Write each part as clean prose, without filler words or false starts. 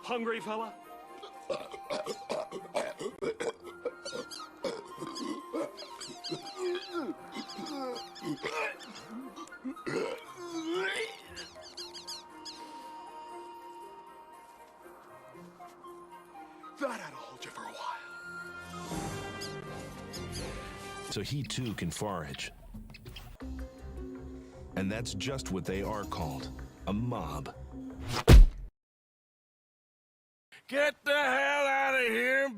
Hungry, fella? That ought to hold you for a while. So he too can forage. And that's just what they are called, a mob. Get the hell out of here!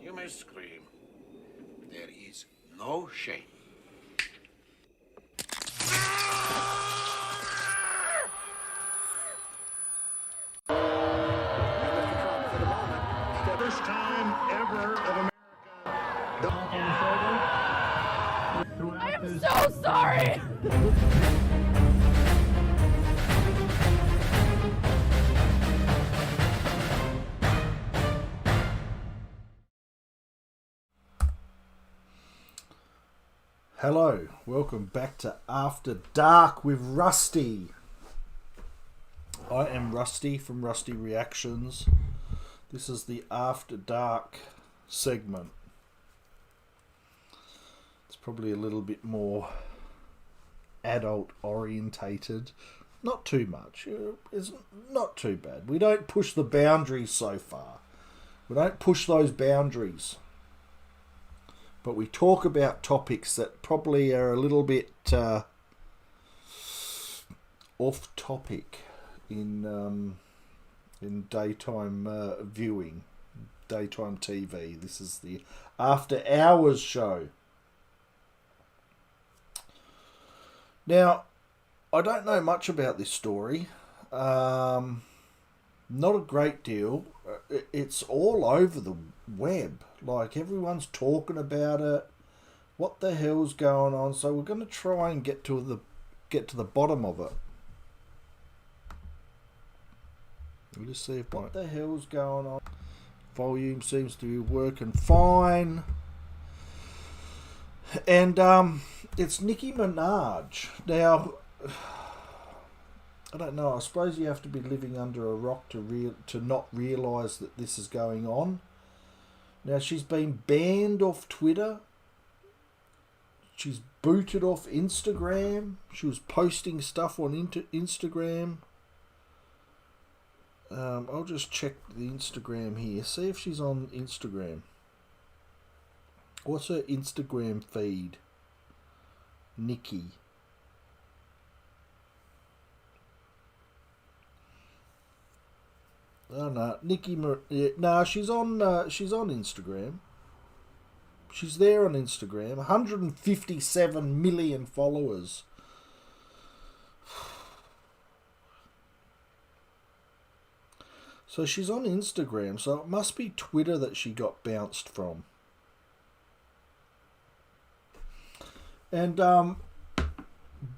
You may scream. There is no shame. First time ever of America. I am so sorry! Hello, welcome back to After Dark with Rusty. I am Rusty from Rusty Reactions. This is the After Dark segment. It's probably a little bit more adult orientated. Not too much. It's not too bad. We don't push the boundaries so far. We don't push those boundaries. But we talk about topics that probably are a little bit off topic in daytime viewing, daytime TV. This is the After Hours show. Now, I don't know much about this story. Not a great deal. It's all over the web. Like, everyone's talking about it. What the hell's going on? So we're going to try and get to the bottom of it. We'll just see if what the hell's going on. Volume seems to be working fine. And it's Nicki Minaj. Now, I don't know. I suppose you have to be living under a rock to not realise that this is going on. Now, she's been banned off Twitter. She's booted off Instagram. She was posting stuff on Instagram. I'll just check the Instagram here. See if she's on Instagram. What's her Instagram feed? Nicki. Oh no, Nicki. No, she's on Instagram. She's there on Instagram. 157 million followers. So she's on Instagram. So it must be Twitter that she got bounced from. And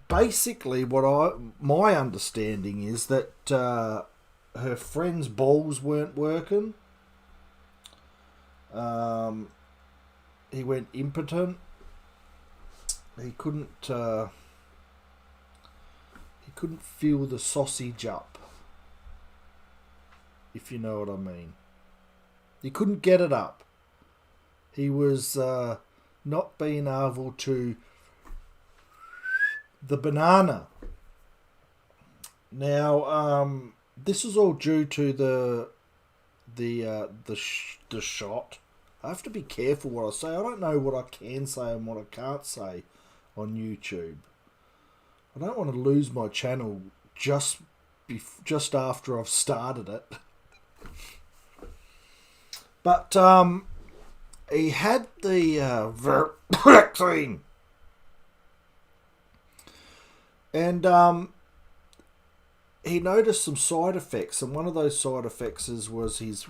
basically, my understanding is that. Her friend's balls weren't working. He went impotent. He couldn't feel the sausage up, if you know what I mean. He couldn't get it up. He was not being able to the banana. Now, this is all due to the shot. I have to be careful what I say. I don't know what I can say and what I can't say on YouTube. I don't want to lose my channel just after I've started it. But he had the vaccine, and he noticed some side effects, and one of those side effects was his.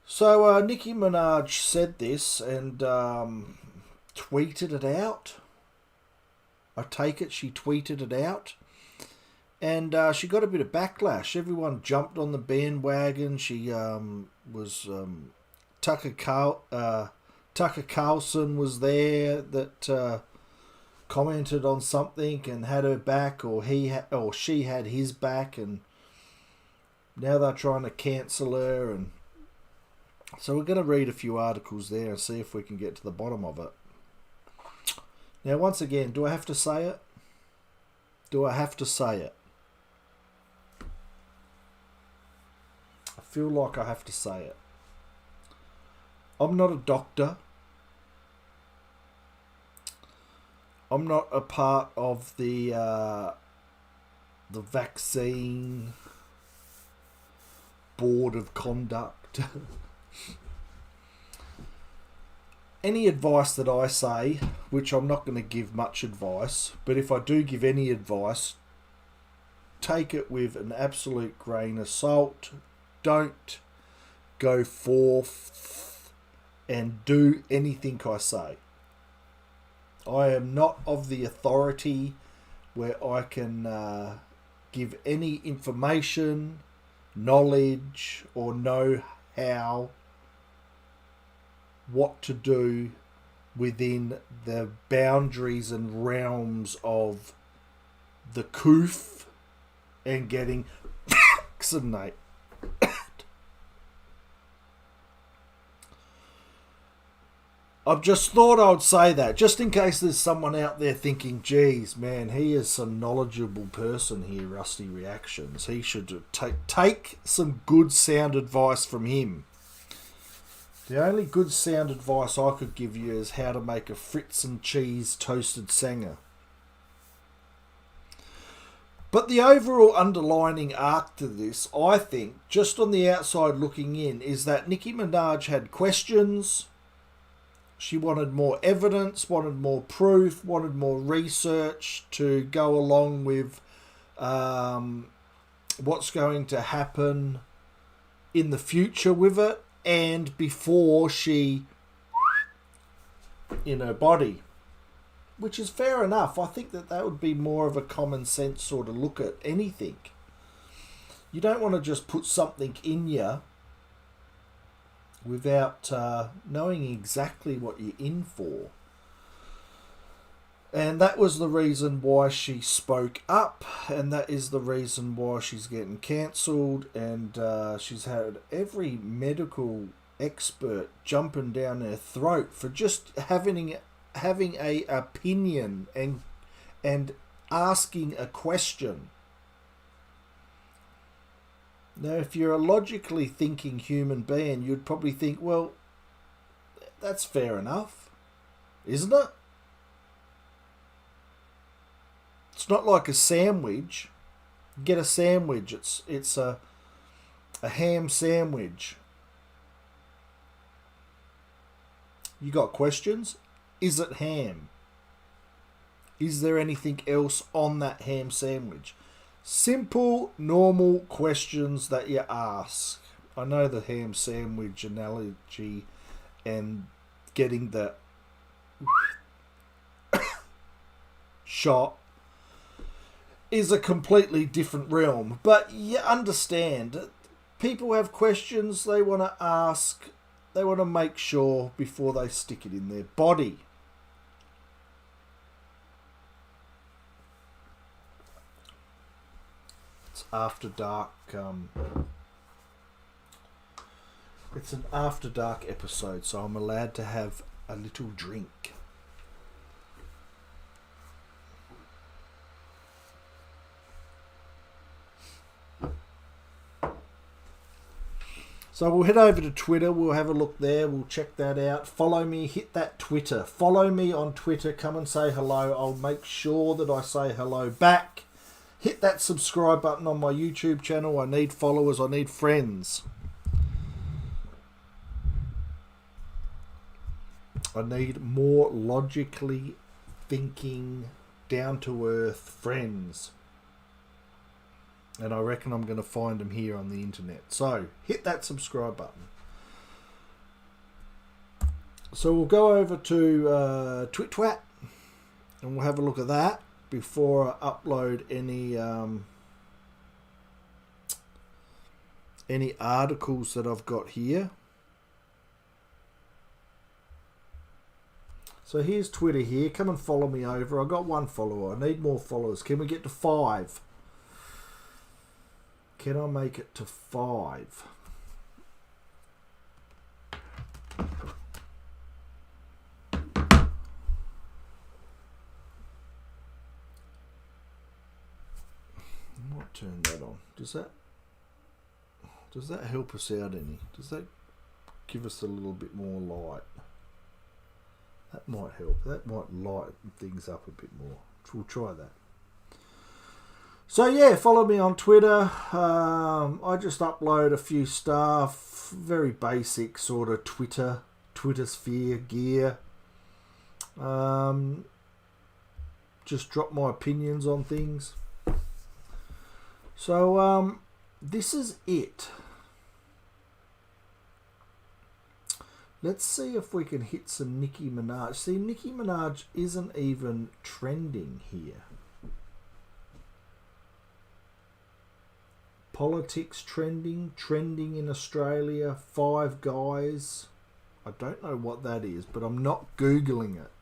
So Nicki Minaj said this and tweeted it out. I take it she tweeted it out. And she got a bit of backlash. Everyone jumped on the bandwagon. She was... Tucker Carlson was there that commented on something and had her back, or she had his back, and now they're trying to cancel her. And so we're going to read a few articles there and see if we can get to the bottom of it. Now, once again, do I have to say it? Do I have to say it? I feel like I have to say it. I'm not a doctor. I'm not a part of the vaccine board of conduct. Any advice that I say, which I'm not going to give much advice, but if I do give any advice, take it with an absolute grain of salt. Don't go forth and do anything I say. I am not of the authority where I can give any information, knowledge, or know how, what to do within the boundaries and realms of the coof and getting vaccinated. I've just thought I would say that, just in case there's someone out there thinking, geez, man, he is some knowledgeable person here, Rusty Reactions. He should take some good sound advice from him. The only good sound advice I could give you is how to make a Fritz and cheese toasted sanger. But the overall underlining arc to this, I think, just on the outside looking in, is that Nicki Minaj had questions. She wanted more evidence, wanted more proof, wanted more research to go along with what's going to happen in the future with it and before she in her body, which is fair enough. I think that would be more of a common sense sort of look at anything. You don't want to just put something in you without knowing exactly what you're in for. And that was the reason why she spoke up, and that is the reason why she's getting cancelled, and she's had every medical expert jumping down her throat for just having a opinion and asking a question. Now, if you're a logically thinking human being, you'd probably think, well, that's fair enough, isn't it? It's not like a sandwich. Get a sandwich. It's a ham sandwich. You got questions? Is it ham? Is there anything else on that ham sandwich? Simple, normal questions that you ask. I know the ham sandwich analogy and getting the shot is a completely different realm. But you understand, people have questions they want to ask. They want to make sure before they stick it in their body. After dark. It's an after dark episode, so I'm allowed to have a little drink. So we'll head over to Twitter. We'll have a look there. We'll check that out. Follow me. Hit that Twitter. Follow me on Twitter. Come and say hello. I'll make sure that I say hello back. Hit that subscribe button on my YouTube channel. I need followers. I need friends. I need more logically thinking, down-to-earth friends. And I reckon I'm going to find them here on the internet. So, hit that subscribe button. So we'll go over to TwitTwat and we'll have a look at that. before I upload any articles that I've got here. So here's Twitter here. Come and follow me over. I've got 1 follower. I need more followers. Can we get to 5? Can I make it to 5? I might turn that on. Does that help us out any? Does that give us a little bit more light? That might help. That might lighten things up a bit more. We'll try that. So yeah, follow me on Twitter. I just upload a few stuff, very basic sort of Twitter sphere gear. Just drop my opinions on things. So this is it. Let's see if we can hit some Nicki Minaj. See, Nicki Minaj isn't even trending here. Politics trending in Australia, 5 guys. I don't know what that is, but I'm not Googling it.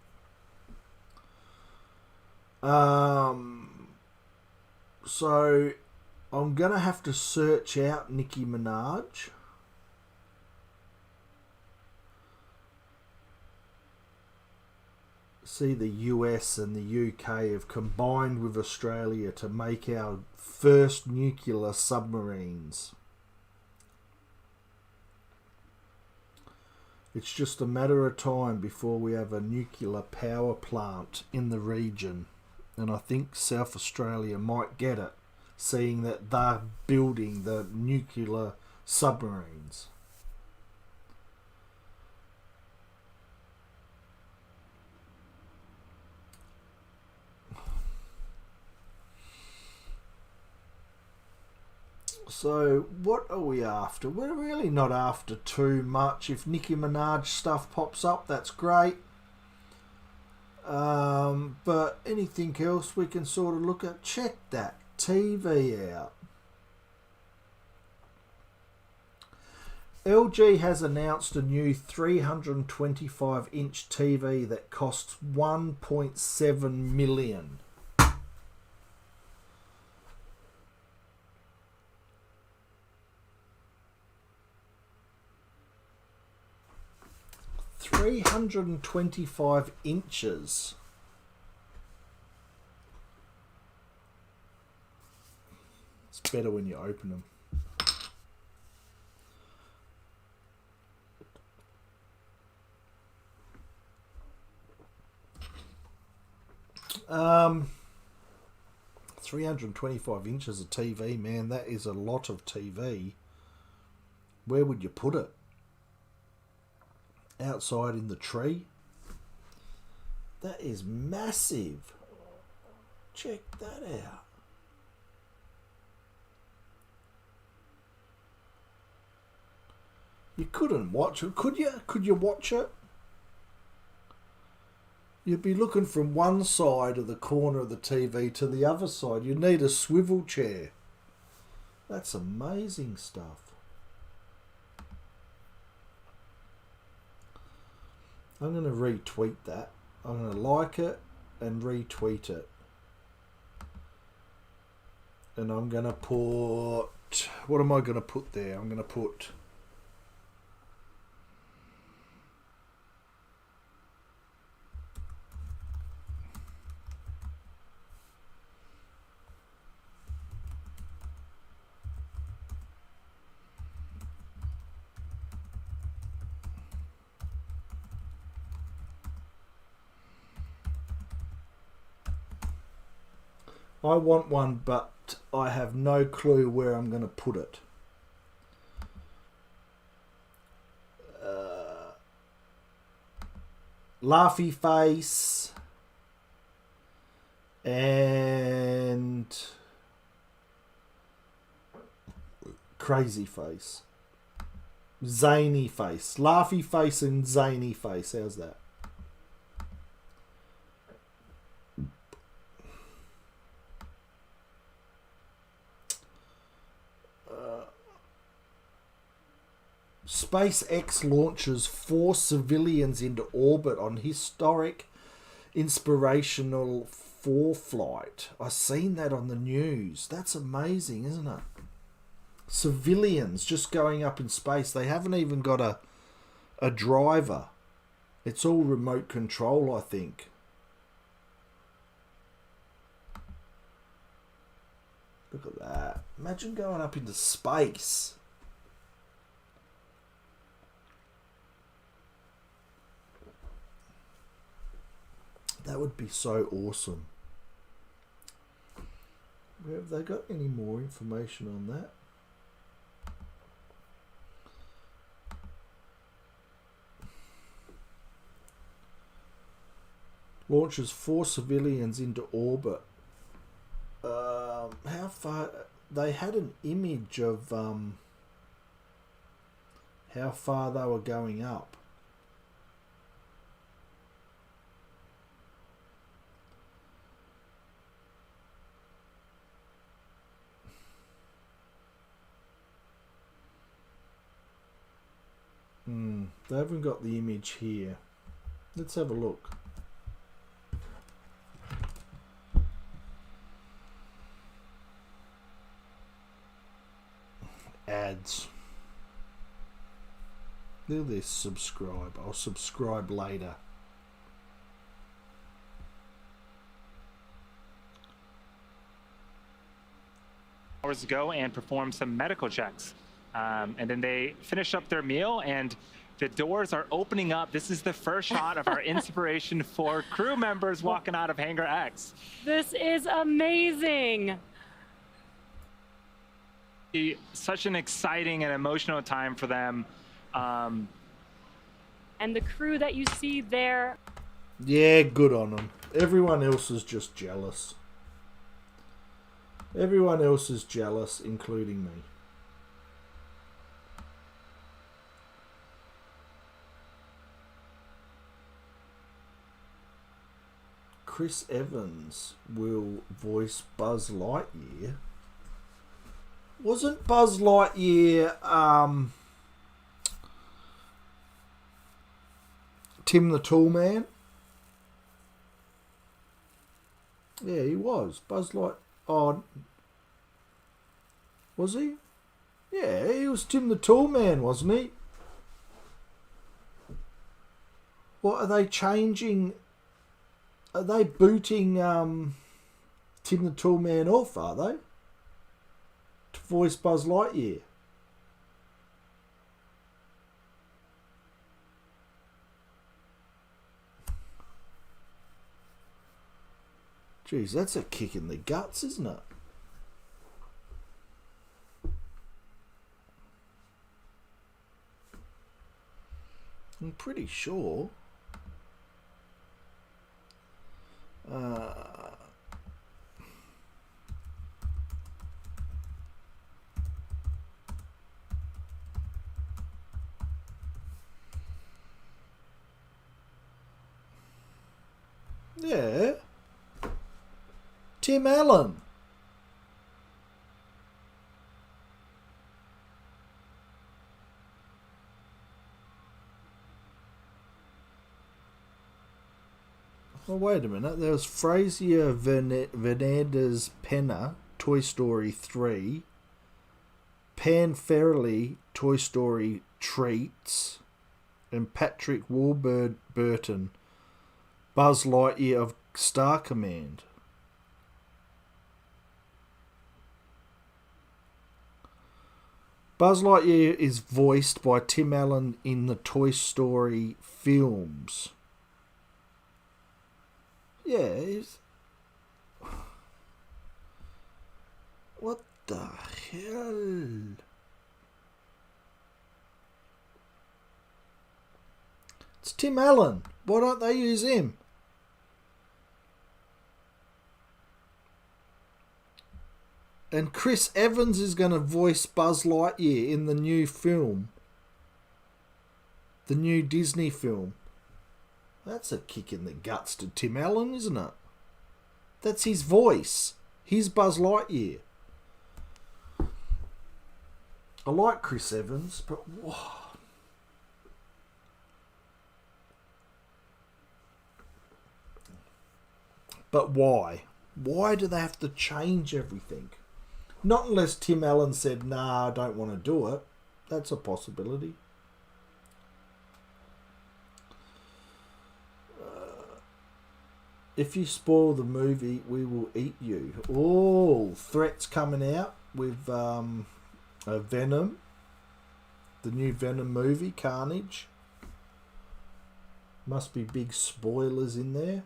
So I'm going to have to search out Nicki Minaj. See, the US and the UK have combined with Australia to make our first nuclear submarines. It's just a matter of time before we have a nuclear power plant in the region. And I think South Australia might get it, seeing that they're building the nuclear submarines. So what are we after? We're really not after too much. If Nicki Minaj stuff pops up, that's great. But anything else we can sort of look at. Check that TV out. LG has announced a new 325-inch TV that costs $1.7 million. $325 inches. It's better when you open them. Um, 325 inches of TV, man, that is a lot of TV. Where would you put it? Outside in the tree? That is massive. Check that out. You couldn't watch it, could you? Could you watch it? You'd be looking from one side of the corner of the TV to the other side. You'd need a swivel chair. That's amazing stuff. I'm going to retweet that. I'm going to like it and retweet it. And I'm going to put... What am I going to put there? I'm going to put... I want one, but I have no clue where I'm going to put it. Laughy face and crazy face. Zany face. Laughy face and zany face. How's that? SpaceX launches 4 civilians into orbit on historic inspirational flight. I seen that on the news. That's amazing, isn't it? Civilians just going up in space. They haven't even got a driver. It's all remote control, I think. Look at that. Imagine going up into space. That would be so awesome. Have they got any more information on that? Launches 4 civilians into orbit. How far? They had an image of how far they were going up. They haven't got the image here. Let's have a look. Ads. Look at this. Subscribe. I'll subscribe later. Hours ago and performed some medical checks. And then they finish up their meal and the doors are opening up. This is the first shot of our inspiration for crew members walking out of Hangar X. This is amazing. Such an exciting and emotional time for them. And the crew that you see there. Yeah, good on them. Everyone else is just jealous. Everyone else is jealous, including me. Chris Evans will voice Buzz Lightyear. Wasn't Buzz Lightyear Tim the Tool Man? Yeah, he was. Buzz Light. Oh, was he? Yeah, he was Tim the Tool Man, wasn't he? What are they changing? Are they booting Tim the Tool Man off, are they? To voice Buzz Lightyear. Jeez, that's a kick in the guts, isn't it? I'm pretty sure. Yeah. Tim Allen. Oh, wait a minute. There was Frazier Fernandez Penna, Toy Story 3. Pan Farrelly, Toy Story Treats. And Patrick Warburton, Buzz Lightyear of Star Command. Buzz Lightyear is voiced by Tim Allen in the Toy Story films. Yeah, he's... What the hell? It's Tim Allen. Why don't they use him? And Chris Evans is going to voice Buzz Lightyear in the new film. The new Disney film. That's a kick in the guts to Tim Allen, isn't it? That's his voice. He's Buzz Lightyear. I like Chris Evans, but whoa, But why? Why do they have to change everything? Not unless Tim Allen said, nah, I don't want to do it. That's a possibility. If you spoil the movie, we will eat you. Oh, threats coming out with Venom. The new Venom movie, Carnage. Must be big spoilers in there.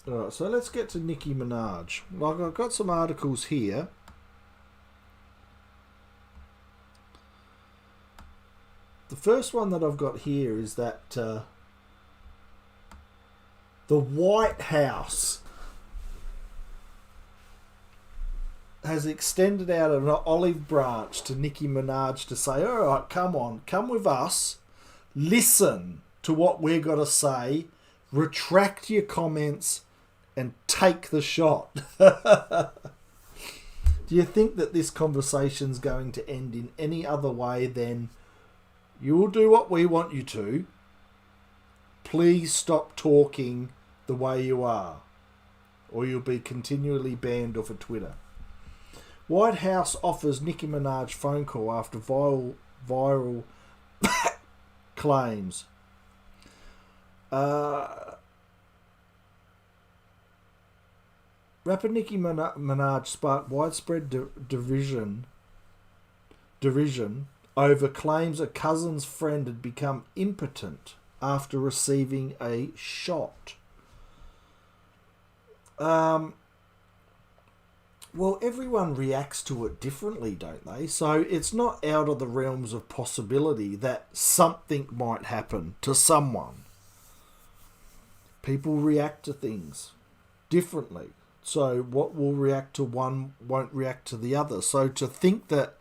Alright, so let's get to Nicki Minaj. Like, I've got some articles here. The first one that I've got here is that the White House has extended out an olive branch to Nicki Minaj to say, all right, come on, come with us, listen to what we're going to say, retract your comments, and take the shot. Do you think that this conversation's going to end in any other way than you will do what we want you to, please stop talking the way you are, or you'll be continually banned off of Twitter? White House offers Nicki Minaj phone call after viral claims. Rapper Nicki Minaj sparked widespread derision over claims a cousin's friend had become impotent after receiving a shot. Well, everyone reacts to it differently, don't they? So it's not out of the realms of possibility that something might happen to someone. People react to things differently. So what will react to one won't react to the other. So to think that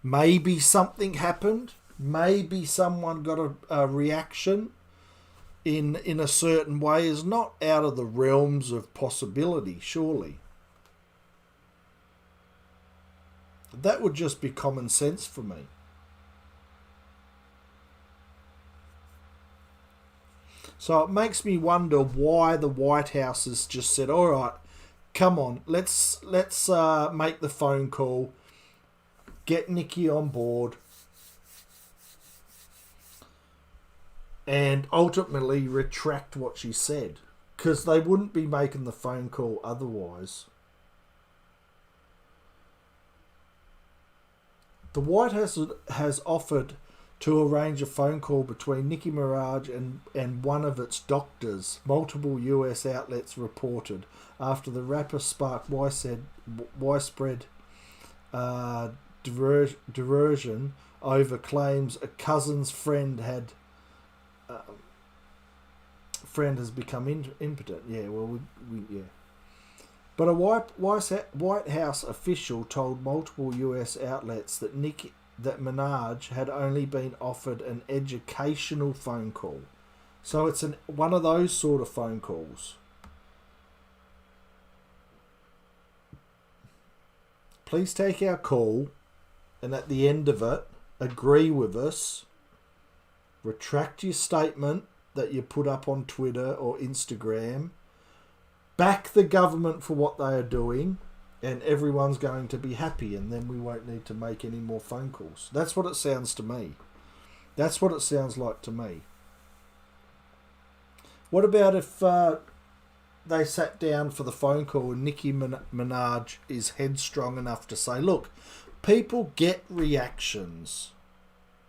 maybe something happened, maybe someone got a reaction in a certain way is not out of the realms of possibility, surely. That would just be common sense for me. So it makes me wonder why the White House has just said, all right, come on, let's make the phone call, get Nicki on board, and ultimately retract what she said, because they wouldn't be making the phone call otherwise. The White House has offered to arrange a phone call between Nicki Minaj and one of its doctors, multiple US outlets reported, after the rapper sparked widespread derision over claims a cousin's friend has become impotent. Yeah, well, yeah. But a White House official told multiple US outlets that Minaj had only been offered an educational phone call. So it's one of those sort of phone calls. Please take our call, and at the end of it, agree with us, retract your statement that you put up on Twitter or Instagram, back the government for what they are doing, and everyone's going to be happy, and then we won't need to make any more phone calls. That's what it sounds to me. That's what it sounds like to me. What about if they sat down for the phone call and Nicki Minaj is headstrong enough to say, look, people get reactions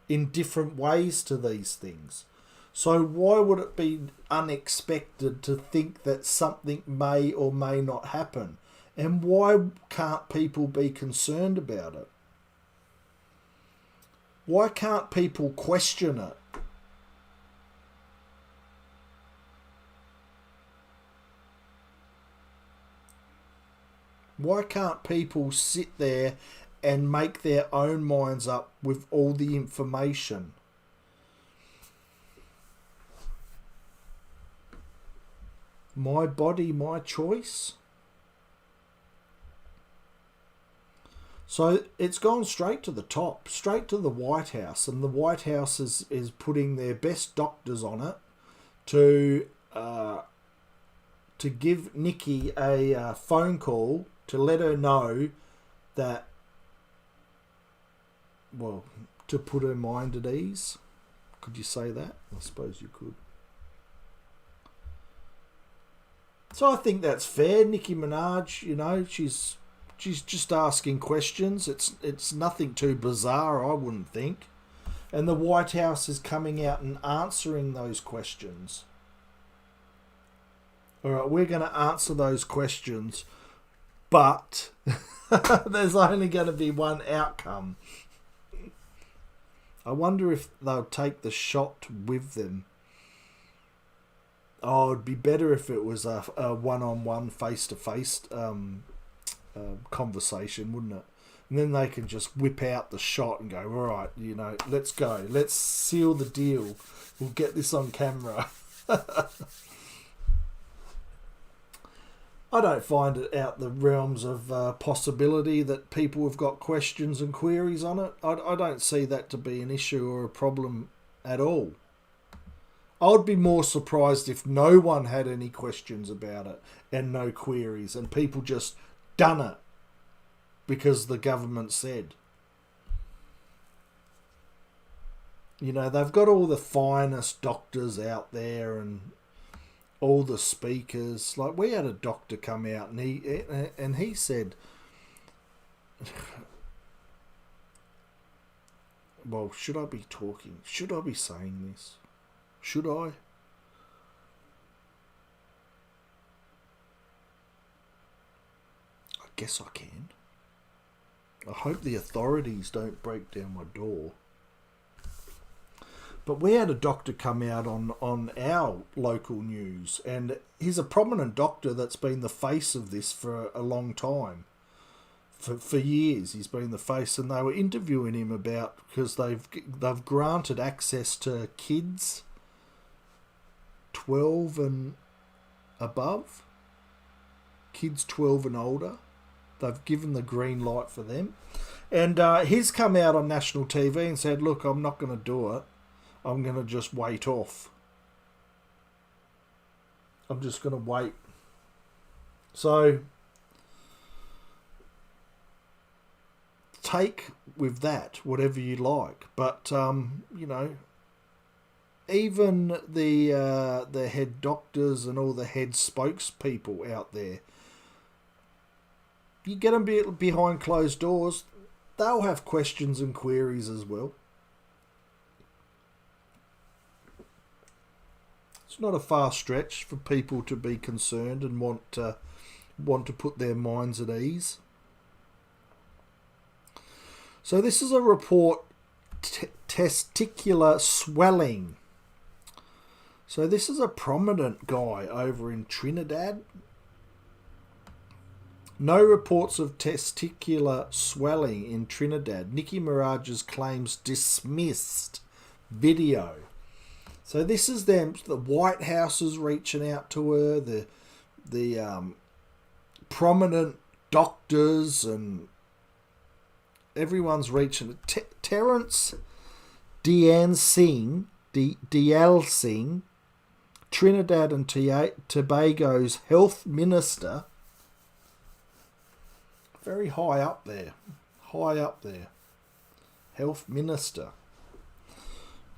in different ways to these things. So why would it be unexpected to think that something may or may not happen? And why can't people be concerned about it? Why can't people question it? Why can't people sit there and make their own minds up with all the information? My body, my choice. So it's gone straight to the top, straight to the White House, and the White House is putting their best doctors on it to give Nicki a phone call to let her know that, well, to put her mind at ease. Could you say that? I suppose you could. So I think that's fair. Nicki Minaj, you know, she's just asking questions. It's nothing too bizarre, I wouldn't think. And the White House is coming out and answering those questions. All right, we're going to answer those questions, but there's only going to be one outcome. I wonder if they'll take the shot with them. Oh, it'd be better if it was a one-on-one, face-to-face conversation, wouldn't it? And then they can just whip out the shot and go, all right, you know, let's go. Let's seal the deal. We'll get this on camera. I don't find it out the realms of possibility that people have got questions and queries on it. I don't see that to be an issue or a problem at all. I would be more surprised if no one had any questions about it and no queries and people just done it because the government said. You know, they've got all the finest doctors out there and all the speakers. Like, we had a doctor come out and he said, well, should I be talking? Should I be saying this? Should I? I guess I can. I hope the authorities don't break down my door. But we had a doctor come out on our local news, and he's a prominent doctor that's been the face of this for a long time. For years he's been the face, and they were interviewing him about, because they've granted access to kids 12 and above, kids 12 and older. They've given the green light for them, and he's come out on national TV and said, look, I'm not going to do it. I'm going to just wait off. I'm just going to wait. So take with that whatever you like, but you know, even the head doctors and all the head spokespeople out there, you get them behind closed doors, they'll have questions and queries as well. It's not a far stretch for people to be concerned and want to put their minds at ease. So this is a report, testicular swelling. So this is a prominent guy over in Trinidad. No reports of testicular swelling in Trinidad. Nicki Minaj's claims dismissed. Video. So this is them. The White House is reaching out to her. The prominent doctors and everyone's reaching. Terence DL Singh, Trinidad and Tobago's health minister. Very high up there. Health minister.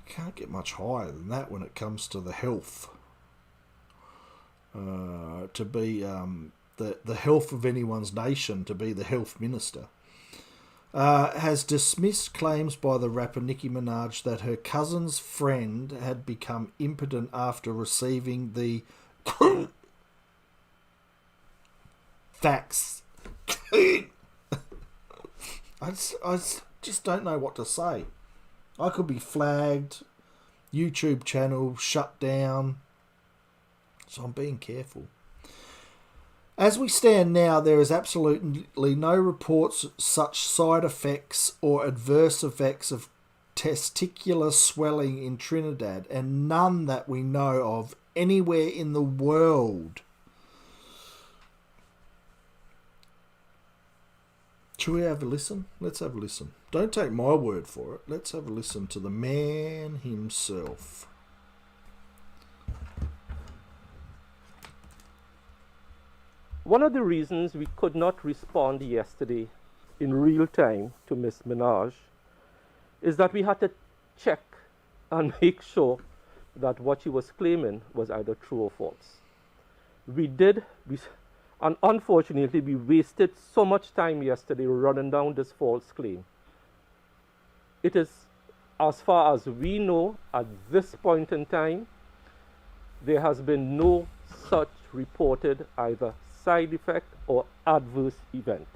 Can't get much higher than that when it comes to the health. To be the health of anyone's nation, to be the health minister. Has dismissed claims by the rapper Nicki Minaj that her cousin's friend had become impotent after receiving the facts. I just don't know what to say. I could be flagged, YouTube channel shut down, so I'm being careful. As we stand now, there is absolutely no reports such side effects or adverse effects of testicular swelling in Trinidad, and none that we know of anywhere in the world. Should we have a listen? Let's have a listen. Don't take my word for it. Let's have a listen to the man himself. One of the reasons we could not respond yesterday in real time to Miss Minaj is that we had to check and make sure that what she was claiming was either true or false. And unfortunately, we wasted so much time yesterday running down this false claim. It is, as far as we know, at this point in time, there has been no such reported either side effect or adverse event.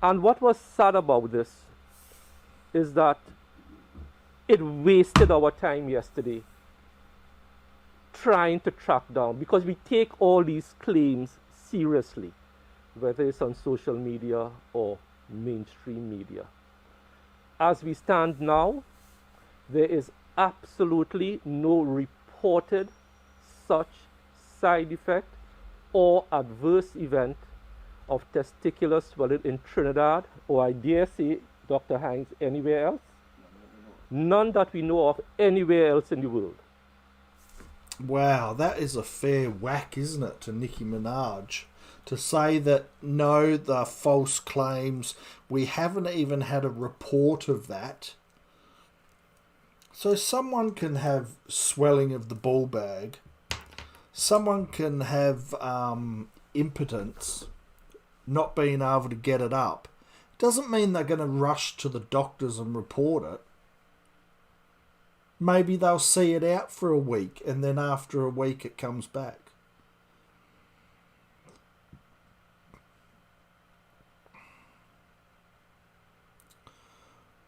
And what was sad about this is that it wasted our time yesterday trying to track down, because we take all these claims seriously, whether it's on social media or mainstream media. As we stand now, there is absolutely no reported such side effect or adverse event of testicular swelling in Trinidad, or I dare say, Dr. Hines, anywhere else. None that we know of anywhere else in the world. Wow, that is a fair whack, isn't it, to Nicki Minaj? To say that, no, they're false claims. We haven't even had a report of that. So someone can have swelling of the ball bag. Someone can have impotence, not being able to get it up. Doesn't mean they're going to rush to the doctors and report it. Maybe they'll see it out for a week, and then after a week it comes back.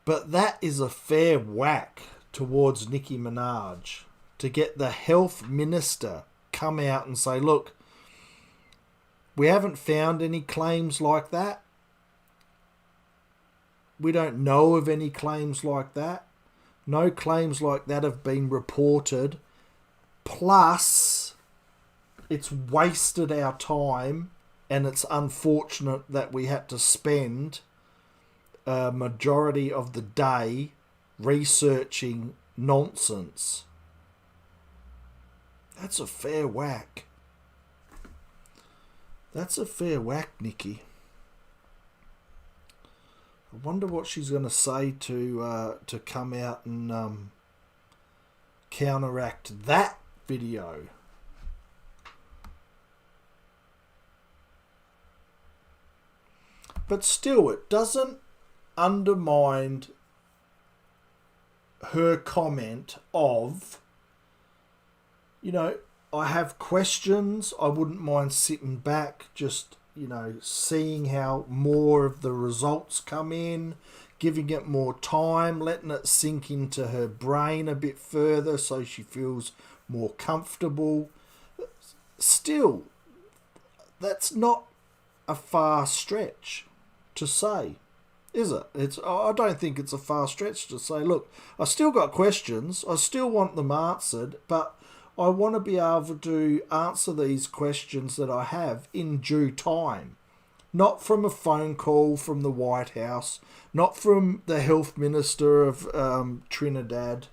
But that is a fair whack towards Nicki Minaj, to get the health minister come out and say, look, we haven't found any claims like that. We don't know of any claims like that. No claims like that have been reported. Plus, it's wasted our time, and it's unfortunate that we had to spend a majority of the day researching nonsense. That's a fair whack. That's a fair whack, Nicki. I wonder what she's going to say to come out and counteract that video. But still, it doesn't undermine her comment of, you know, I have questions. I wouldn't mind sitting back, just, you know, seeing how more of the results come in, giving it more time, letting it sink into her brain a bit further so she feels more comfortable. Still, that's not a far stretch to say, is it? I don't think it's a far stretch to say, look, I still got questions, I still want them answered, but I want to be able to answer these questions that I have in due time. Not from a phone call from the White House, not from the health minister of Trinidad.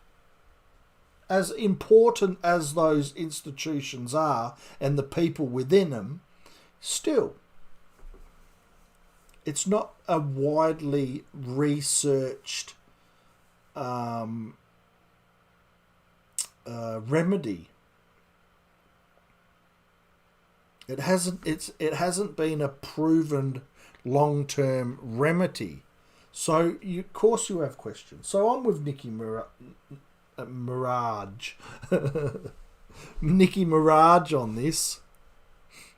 As important as those institutions are and the people within them, still, it's not a widely researched remedy. It hasn't been a proven long-term remedy. So of course you have questions. So I'm with Nicki Minaj. Nicki Minaj on this.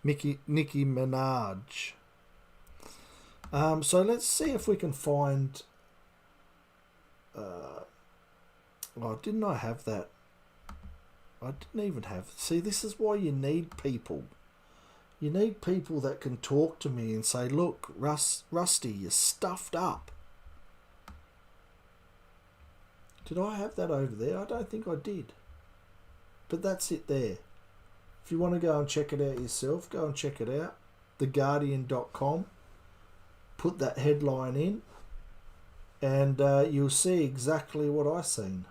Nicki Minaj. So let's see if we can find. Didn't I have that? I didn't even have. See, this is why you need people. You need people that can talk to me and say, look, Rusty, you're stuffed up. Did I have that over there? I don't think I did. But that's it there. If you want to go and check it out yourself, go and check it out. TheGuardian.com. put that headline in, and you'll see exactly what I seen.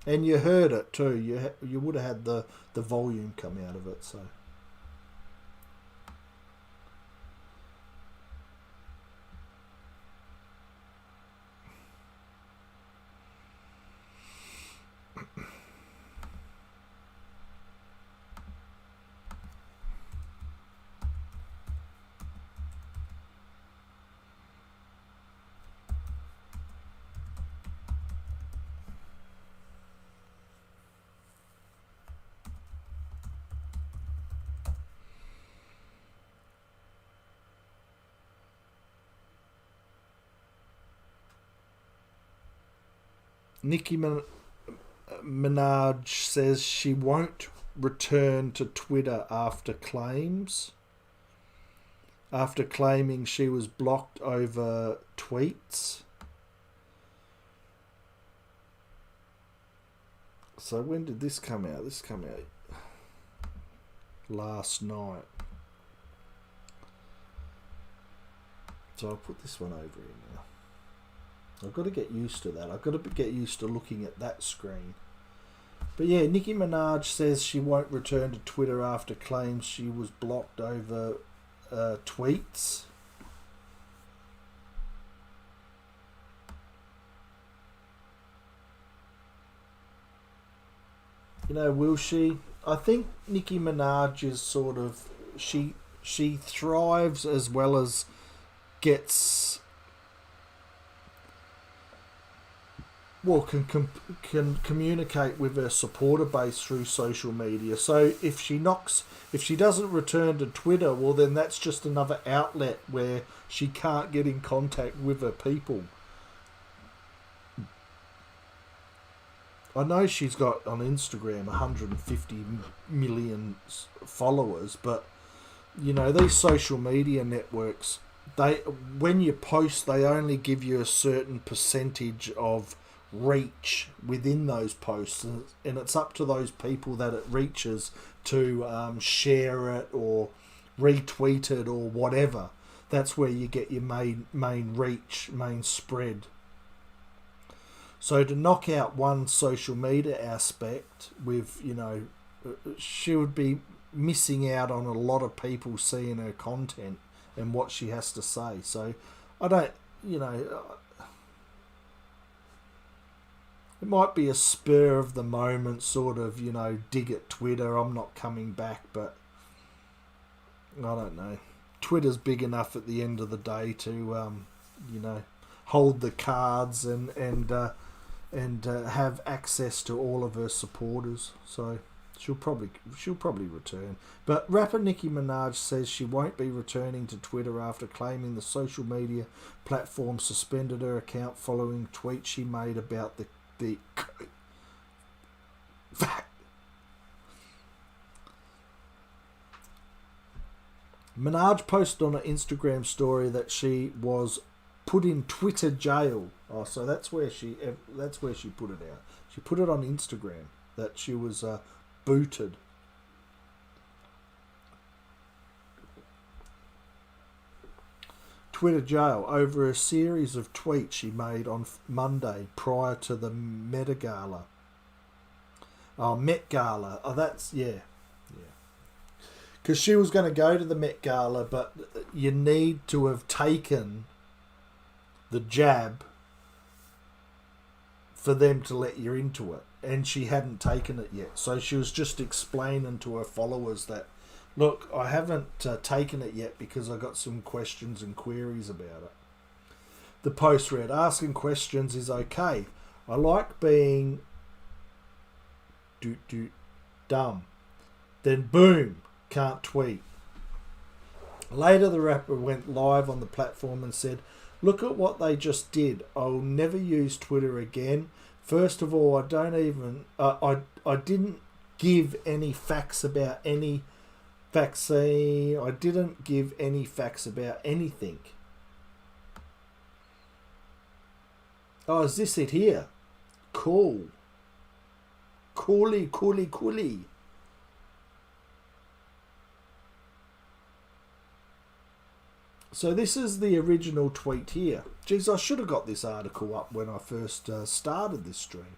And you heard it too. You would have had the volume come out of it. So. Nicki Minaj says she won't return to Twitter after claiming she was blocked over tweets. So when did this come out? This came out last night. So I'll put this one over here now. I've got to get used to that. I've got to get used to looking at that screen. But yeah, Nicki Minaj says she won't return to Twitter after claims she was blocked over tweets. You know, will she? I think Nicki Minaj is sort of... She thrives as well as gets... Well, can communicate with her supporter base through social media. So if she doesn't return to Twitter, well, then that's just another outlet where she can't get in contact with her people. I know she's got on Instagram 150 million followers, but you know, these social media networks, when you post, they only give you a certain percentage of reach within those posts, and it's up to those people that it reaches to share it or retweet it or whatever. That's where you get your main reach, main spread. So to knock out one social media aspect with, you know, she would be missing out on a lot of people seeing her content and what she has to say. So I don't, you know, it might be a spur of the moment sort of, you know, dig at Twitter, I'm not coming back, but I don't know. Twitter's big enough at the end of the day to, you know, hold the cards and have access to all of her supporters. So she'll probably return. But rapper Nicki Minaj says she won't be returning to Twitter after claiming the social media platform suspended her account following tweets she made about the fact. Minaj posted on an Instagram story that she was put in Twitter jail. Oh, so that's where she put it out. She put it on Instagram that she was booted. Twitter jail over a series of tweets she made on Monday prior to the Met Gala. Oh, Met Gala. Oh, that's, yeah. Because she was going to go to the Met Gala, but you need to have taken the jab for them to let you into it. And she hadn't taken it yet. So she was just explaining to her followers that, look, I haven't taken it yet because I got some questions and queries about it. The post read, asking questions is okay. I like being dumb. Then boom, can't tweet. Later the rapper went live on the platform and said, look at what they just did. I'll never use Twitter again. First of all, I didn't give any facts about any vaccine. I didn't give any facts about anything. Oh, is this it here? Cool. Coolie. So this is the original tweet here. Geez, I should have got this article up when I first started this stream.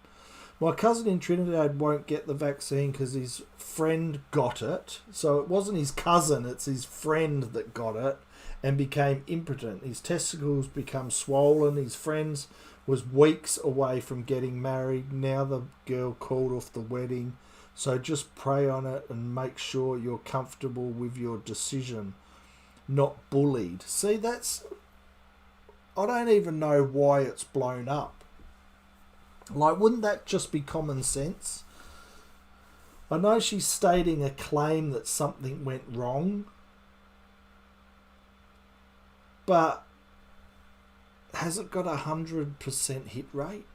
My cousin in Trinidad won't get the vaccine because his friend got it. So it wasn't his cousin, it's his friend that got it and became impotent. His testicles become swollen. His friends was weeks away from getting married. Now the girl called off the wedding. So just pray on it and make sure you're comfortable with your decision. Not bullied. See, that's... I don't even know why it's blown up. Like, wouldn't that just be common sense? I know she's stating a claim that something went wrong. But has it got 100% hit rate?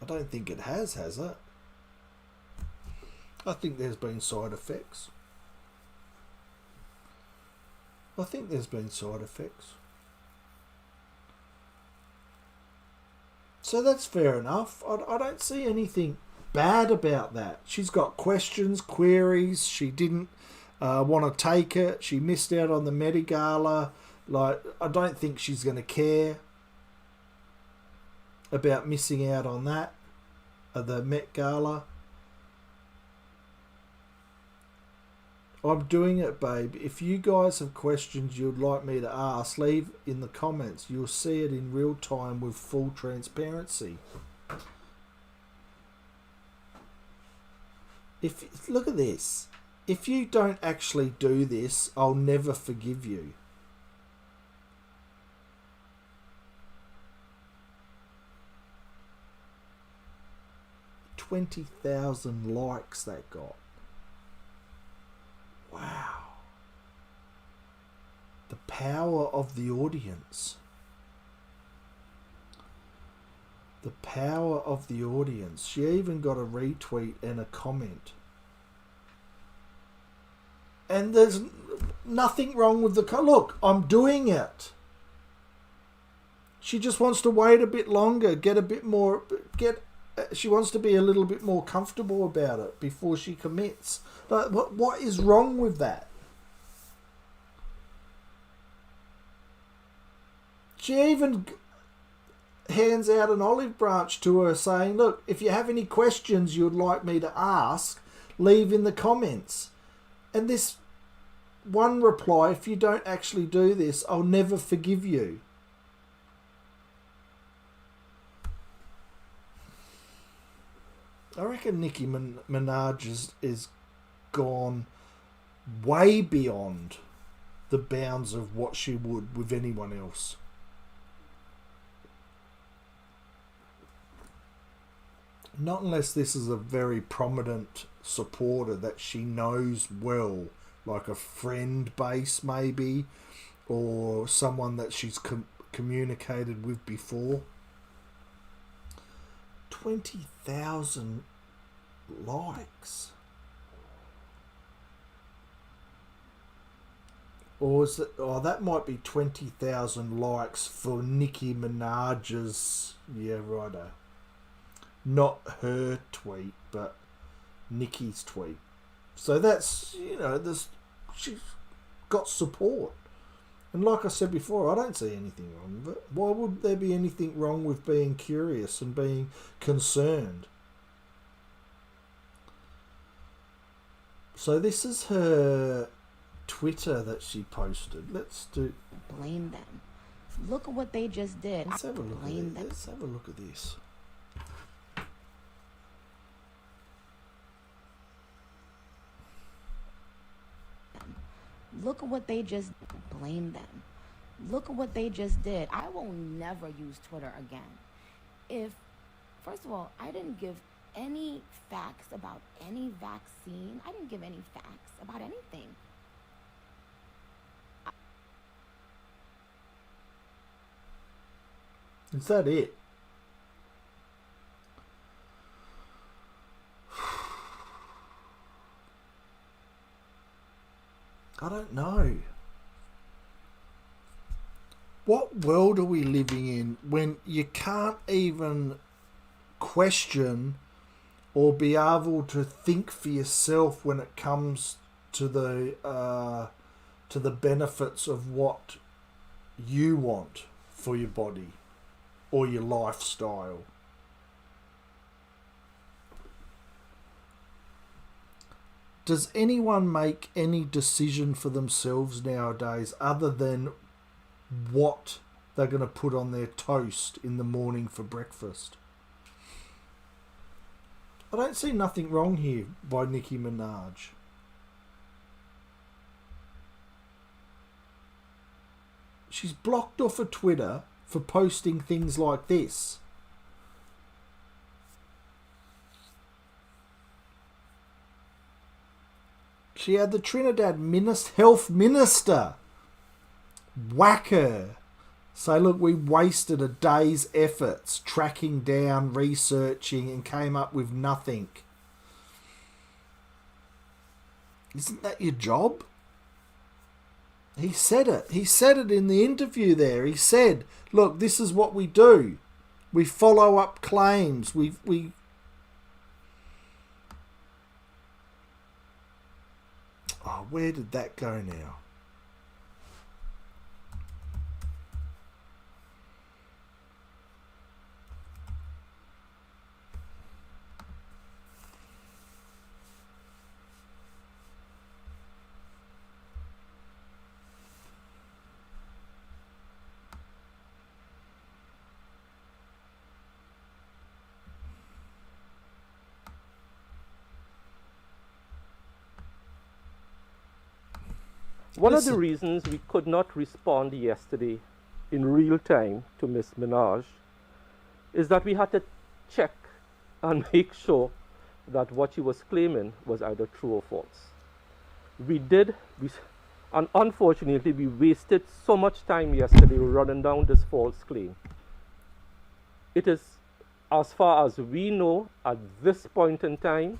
I don't think it has it? I think there's been side effects. I think there's been side effects. So that's fair enough. I don't see anything bad about that. She's got questions, queries. She didn't want to take it. She missed out on the Medigala. Like, I don't think she's going to care about missing out on that, the Met Gala. I'm doing it, babe. If you guys have questions you'd like me to ask, leave in the comments. You'll see it in real time with full transparency. Look at this. If you don't actually do this, I'll never forgive you. $20,000 likes that got. Wow. The power of the audience. The power of the audience. She even got a retweet and a comment. And there's nothing wrong with the... Look, I'm doing it. She just wants to wait a bit longer, get a bit more... She wants to be a little bit more comfortable about it before she commits. But what is wrong with that? She even hands out an olive branch to her saying, look, if you have any questions you'd like me to ask, leave in the comments. And this one reply, if you don't actually do this, I'll never forgive you. I reckon Nicki Minaj is gone way beyond the bounds of what she would with anyone else. Not unless this is a very prominent supporter that she knows well, like a friend base maybe, or someone that she's communicated with before. 20,000 likes. Or is it... Oh, that might be 20,000 likes for Nicki Minaj's... Yeah, righto. Not her tweet, but Nicki's tweet. So that's, you know, she's got support. And like I said before, I don't see anything wrong with it. Why would there be anything wrong with being curious and being concerned? So this is her Twitter that she posted. Let's do... Blame them. Look at what they just did. Let's have a look at Blame it. them. Let's have a look at this. Look at what they just... Blame them. Look at what they just did. I will never use Twitter again. First of all, I didn't give any facts about any vaccine. I didn't give any facts about anything. Is that it? I don't know. What world are we living in when you can't even question or be able to think for yourself when it comes to the to the benefits of what you want for your body or your lifestyle. Does anyone make any decision for themselves nowadays other than what they're going to put on their toast in the morning for breakfast? I don't see nothing wrong here by Nicki Minaj. She's blocked off of Twitter for posting things like this. She had the Trinidad health minister whack her. Say, look, we wasted a day's efforts tracking down, researching, and came up with nothing. Isn't that your job? He said it. He said it in the interview there. He said, look, this is what we do. We follow up claims. We Oh, where did that go now? One of the reasons we could not respond yesterday in real time to Miss Minaj is that we had to check and make sure that what she was claiming was either true or false. And unfortunately, we wasted so much time yesterday running down this false claim. It is, as far as we know, at this point in time,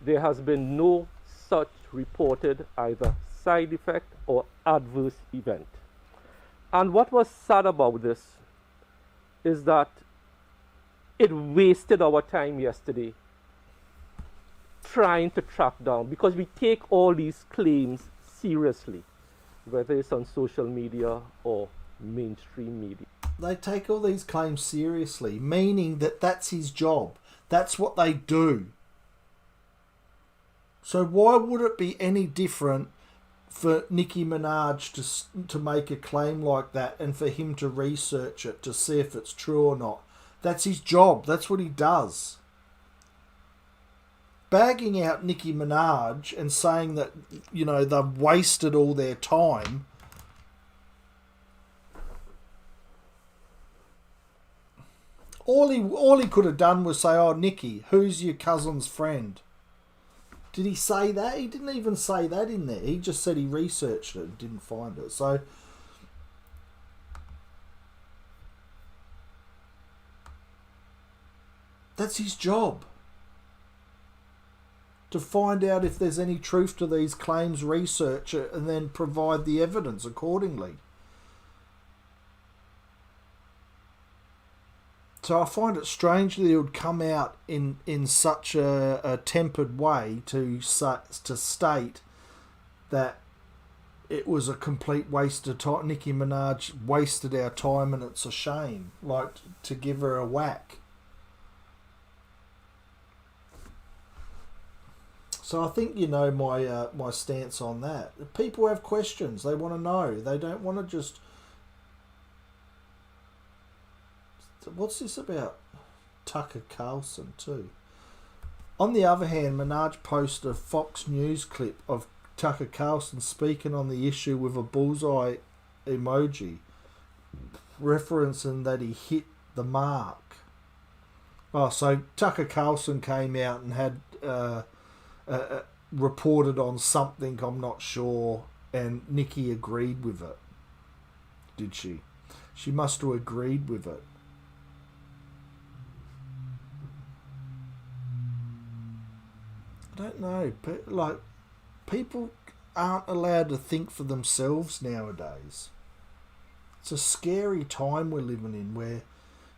there has been no such reported either side effect or adverse event. And what was sad about this is that it wasted our time yesterday trying to track down, because we take all these claims seriously, whether it's on social media or mainstream media. They take all these claims seriously, meaning that that's his job. That's what they do. So why would it be any different for Nicki Minaj to make a claim like that and for him to research it to see if it's true or not? That's his job. That's what he does. Bagging out Nicki Minaj and saying that, you know, they've wasted all their time. All he could have done was say, oh, Nicki, who's your cousin's friend? Did he say that? He didn't even say that in there. He just said he researched it and didn't find it. So that's his job. To find out if there's any truth to these claims, research it, and then provide the evidence accordingly. So I find it strange that he would come out in such a tempered way to state that it was a complete waste of time. Nicki Minaj wasted our time and it's a shame. Like, to give her a whack. So I think you know my stance on that. People have questions. They want to know. They don't want to just... What's this about Tucker Carlson too? On the other hand, Minaj posted a Fox News clip of Tucker Carlson speaking on the issue with a bullseye emoji, referencing that he hit the mark. Oh, so Tucker Carlson came out and had reported on something, I'm not sure, and Nicki agreed with it. Did she? She must have agreed with it. I don't know. Like, people aren't allowed to think for themselves nowadays. It's a scary time we're living in where,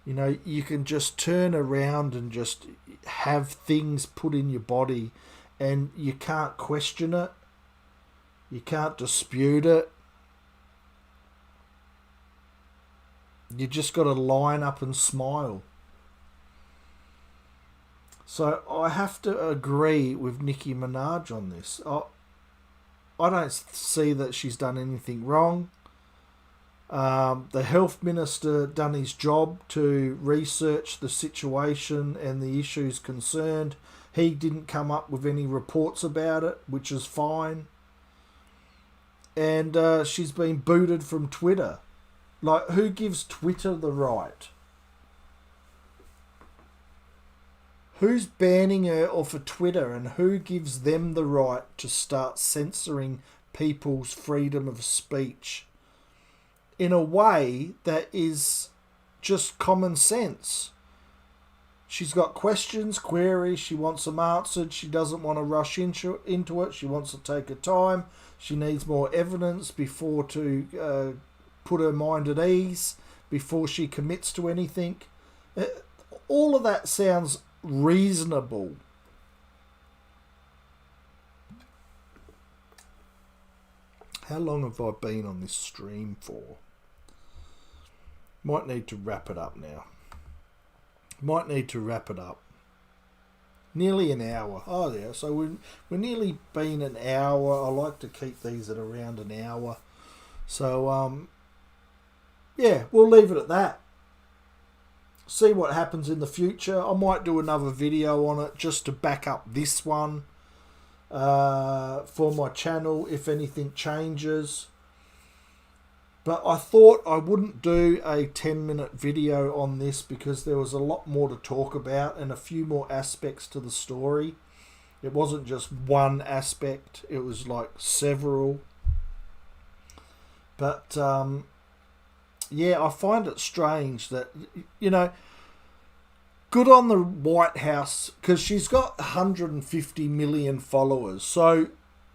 you know, you can just turn around and just have things put in your body and you can't question it. You can't dispute it. You just got to line up and smile. So I have to agree with Nicki Minaj on this. I don't see that she's done anything wrong. The health minister done his job to research the situation and the issues concerned. He didn't come up with any reports about it, which is fine. And she's been booted from Twitter. Like, who gives Twitter the right? Who's banning her off of Twitter, and who gives them the right to start censoring people's freedom of speech in a way that is just common sense? She's got questions, queries, she wants them answered, she doesn't want to rush into it, she wants to take her time, she needs more evidence before to put her mind at ease, before she commits to anything. All of that sounds reasonable. How long have I been on this stream for? Might need to wrap it up now. Might need to wrap it up. Nearly an hour. Oh yeah, so we're nearly been an hour. I like to keep these at around an hour. So yeah, we'll leave it at that. See what happens in the future. I might do another video on it just to back up this one for my channel if anything changes. But I thought I wouldn't do a 10-minute video on this because there was a lot more to talk about and a few more aspects to the story. It wasn't just one aspect, it was like several. But yeah, I find it strange that, you know, good on the White House, because she's got 150 million followers. So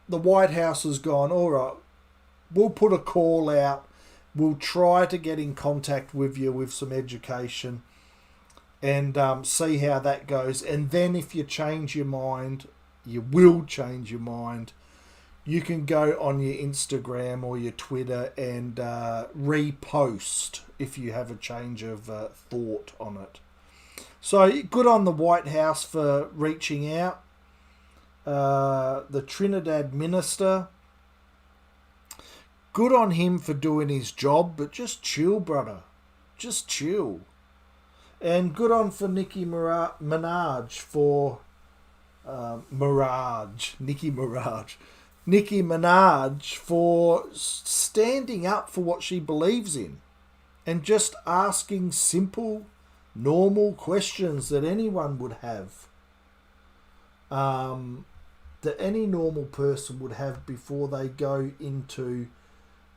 the White House has gone, all right, we'll put a call out. We'll try to get in contact with you with some education and see how that goes. And then if you change your mind, you will change your mind, you can go on your Instagram or your Twitter and repost if you have a change of thought on it. So good on the White House for reaching out. The Trinidad minister, good on him for doing his job, but just chill, brother. Just chill. And good on for Nicki Minaj for... Nicki Minaj for standing up for what she believes in and just asking simple, normal questions that anyone would have. That any normal person would have before they go into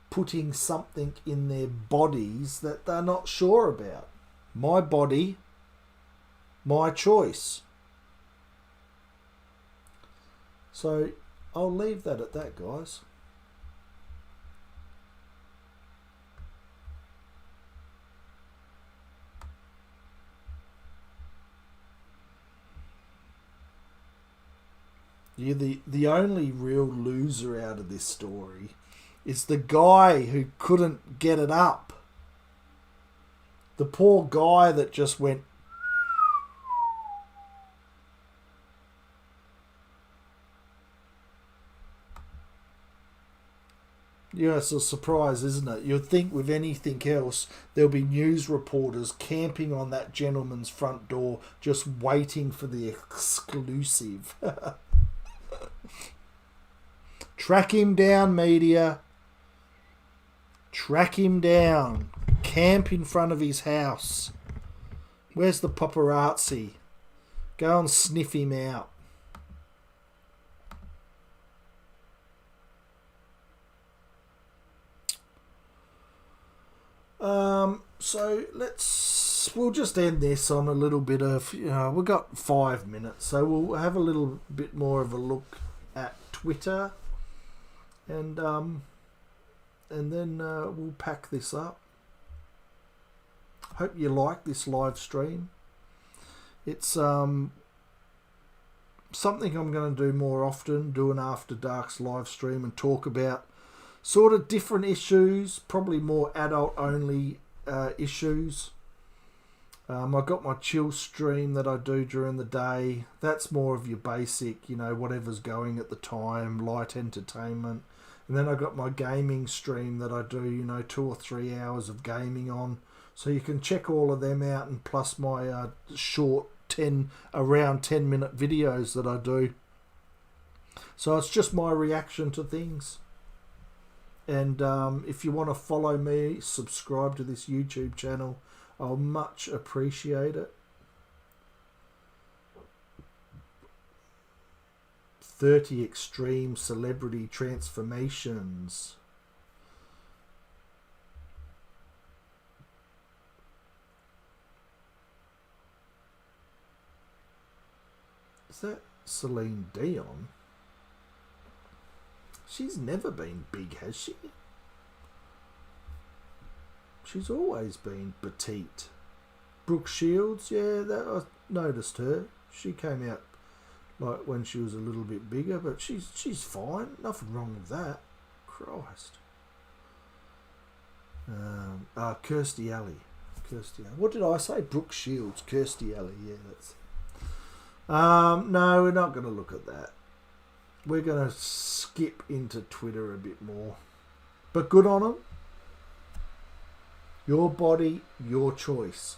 putting something in their bodies that they're not sure about. My body, my choice. So I'll leave that at that, guys. Yeah, the only real loser out of this story is the guy who couldn't get it up. The poor guy that just went... Yeah, it's a surprise, isn't it? You'd think with anything else, there'll be news reporters camping on that gentleman's front door, just waiting for the exclusive. Track him down, media. Track him down. Camp in front of his house. Where's the paparazzi? Go and sniff him out. So we'll just end this on a little bit of, we've got 5 minutes, so we'll have a little bit more of a look at Twitter, and then we'll pack this up. Hope you like this live stream. It's something I'm going to do more often, do an After Darks live stream and talk about sort of different issues, probably more adult-only issues. I've got my chill stream that I do during the day. That's more of your basic, whatever's going at the time, light entertainment. And then I've got my gaming stream that I do, 2 or 3 hours of gaming on. So you can check all of them out, and plus my short around 10-minute videos that I do. So it's just my reaction to things. And if you want to follow me, subscribe to this YouTube channel, I'll much appreciate it. 30 extreme celebrity transformations. Is that Celine Dion? She's never been big, has she? She's always been petite. Brooke Shields, yeah, I noticed her. She came out like when she was a little bit bigger, but she's fine. Nothing wrong with that. Christ. Kirstie Alley. What did I say? Brooke Shields. Kirstie Alley. Yeah, that's. No, we're not going to look at that. We're going to skip into Twitter a bit more. But good on them. Your body, your choice.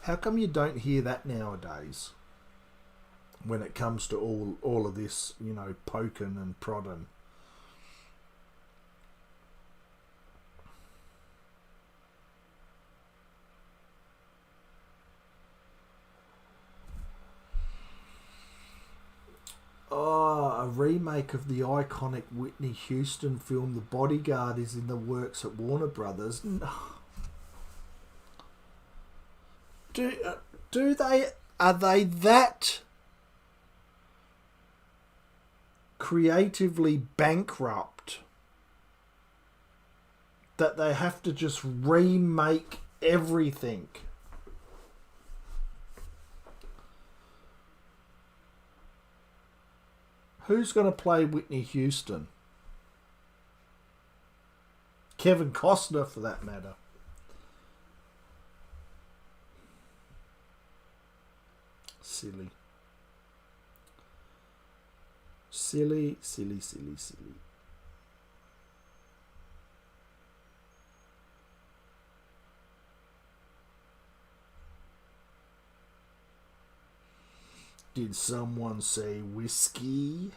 How come you don't hear that nowadays? When it comes to all of this, poking and prodding. Oh, a remake of the iconic Whitney Houston film The Bodyguard is in the works at Warner Brothers. Are they that creatively bankrupt that they have to just remake everything? Who's going to play Whitney Houston? Kevin Costner, for that matter. Silly. Silly. Did someone say whiskey?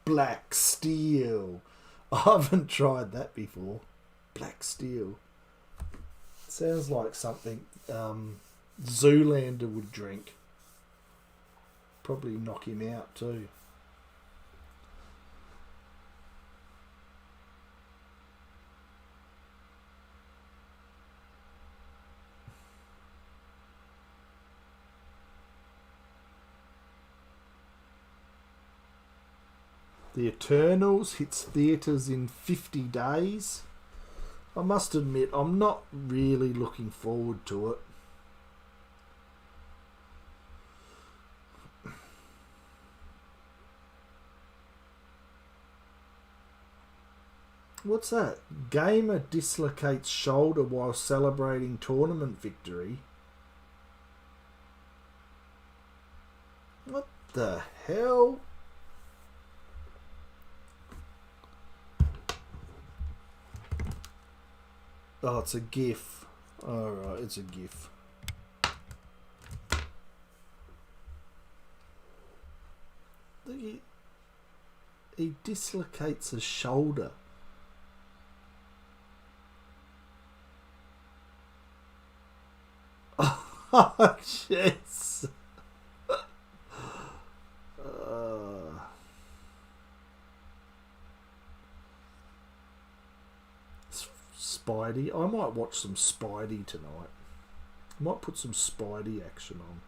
Black Steel. I haven't tried that before. Black Steel. Sounds like something Zoolander would drink. Probably knock him out too. The Eternals hits theatres in 50 days. I must admit, I'm not really looking forward to it. What's that? Gamer dislocates shoulder while celebrating tournament victory. What the hell? Oh, it's a GIF. Alright, it's a GIF. He dislocates a shoulder. Oh, jeez. Spidey. I might watch some Spidey tonight. I might put some Spidey action on.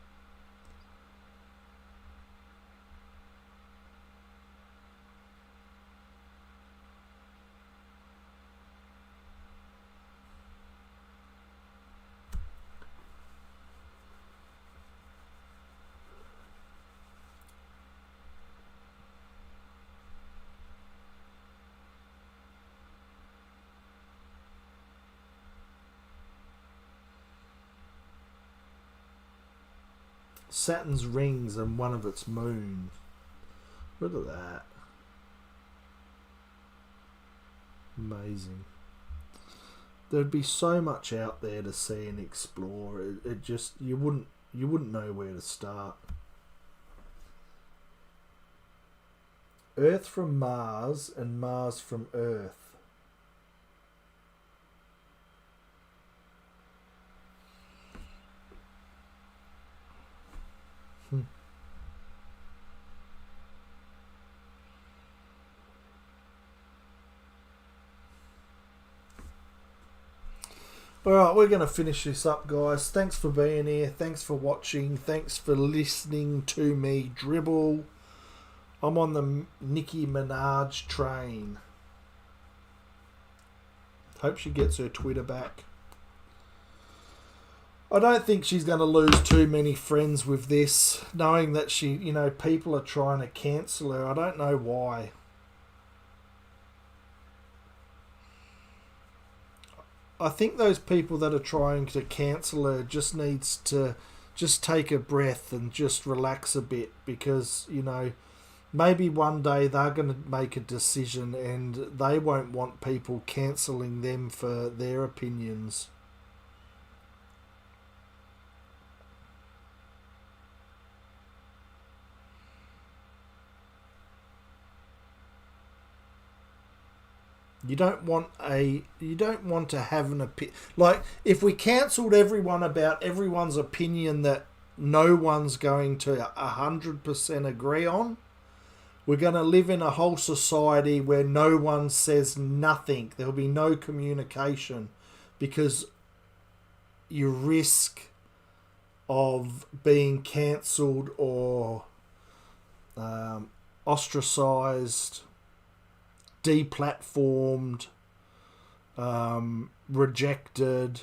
Saturn's rings and one of its moons. Look at that. Amazing. There'd be so much out there to see and explore. It just you wouldn't know where to start. Earth from Mars and Mars from Earth. Alright, we're going to finish this up, guys. Thanks for being here. Thanks for watching. Thanks for listening to me dribble. I'm on the Nicki Minaj train. Hope she gets her Twitter back. I don't think she's going to lose too many friends with this, knowing that she, people are trying to cancel her. I don't know why. I think those people that are trying to cancel her just needs to just take a breath and just relax a bit, because, maybe one day they're going to make a decision and they won't want people cancelling them for their opinions. You don't want to have an opinion. Like, if we cancelled everyone about everyone's opinion that no one's going to 100% agree on, we're going to live in a whole society where no one says nothing. There'll be no communication, because you risk of being cancelled or ostracised, deplatformed, rejected,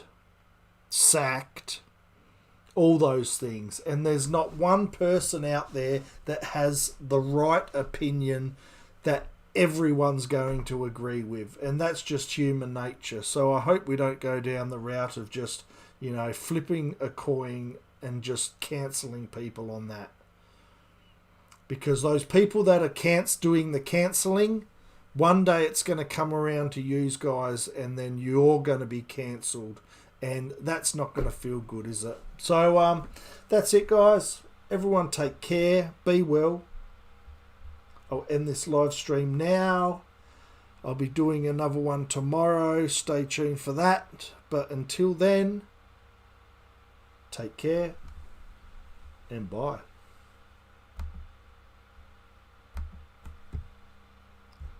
sacked, all those things. And there's not one person out there that has the right opinion that everyone's going to agree with. And that's just human nature. So I hope we don't go down the route of just, flipping a coin and just cancelling people on that. Because those people that are doing the cancelling, one day it's going to come around to you guys, and then you're going to be cancelled, and that's not going to feel good, is it? So that's it, guys. Everyone take care. Be well. I'll end this live stream now. I'll be doing another one tomorrow. Stay tuned for that. But until then, take care and bye.